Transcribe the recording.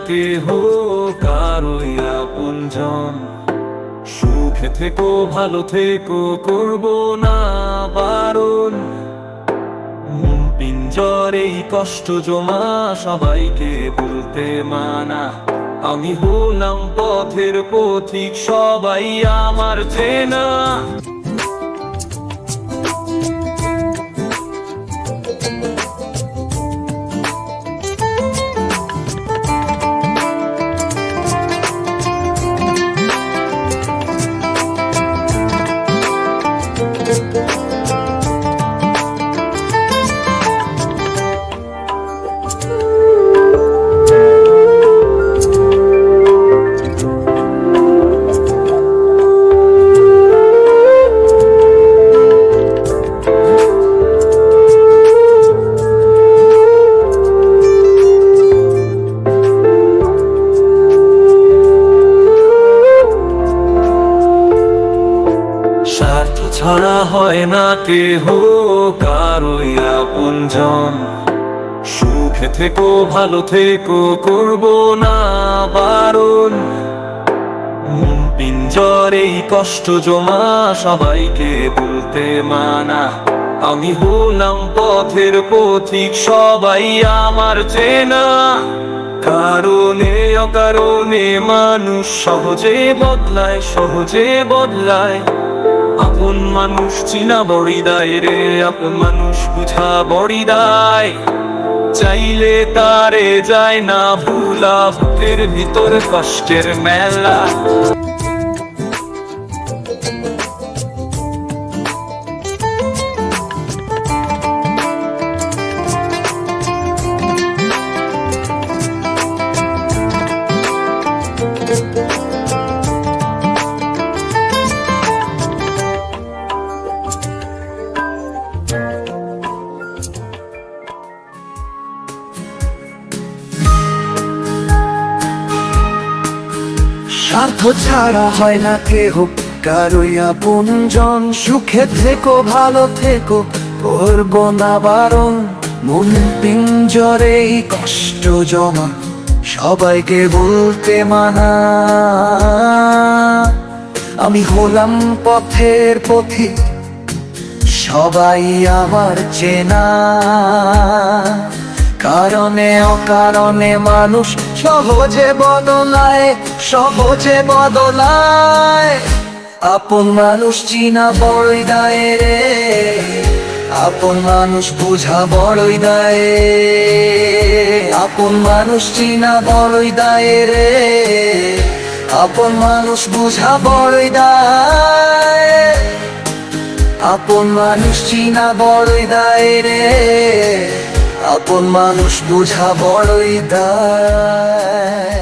কেহ কারোই আপনজন। সুখে থেকো ভালো থেকো করবো না বারণ। মন পিঞ্জরেই কষ্ট জমা সবাইকে বলতে মানা। আমি হলাম পথের পথিক সবাই আমার চেনা। স্বার্থ ছাড়া হয় না কেহ কারোই আপনজন। সুখে থেকো ভালো থেকো করবো না বারণ। মন পিঞ্জরেই কষ্ট জমা সবাইকে বলতে মানা। আমি হলাম পথের পথিক সবাই আমার চেনা। কারণে অকারণে মানুষ সহজে বদলায়, সহজে বদলায়। আপন মানুষ চিনা বড়ি দায় রে, আপন মানুষ বুঝা বড়ি দায়। চাইলে তারে যায় না ভুলা, বুকের ভিতর কষ্টের মেলা। স্বার্থ ছাড়া হয় না কেহ কারোই আপনজন। সুখে থেকো ভালো থেকো করবো না বারণ। মন পিঞ্জরেই কষ্ট জমা সবাইকে বলতে মানা। আমি হলাম পথের পথিক সবাই আমার চেনা। কারণে অকারণে মানুষ সহজে বদলায়, সহজে বদলায়। আপন মানুষ চিনা বড়ই দায় রে, আপন মানুষ বুঝা বড়ই দায়। আপন মানুষ চিনা বড়ই দায় রে, আপন মানুষ বুঝা বড়ই দায়। আপন মানুষ চিনা বড়ই দায় রে, আপন মানুষ বুঝা বড়ই দায়।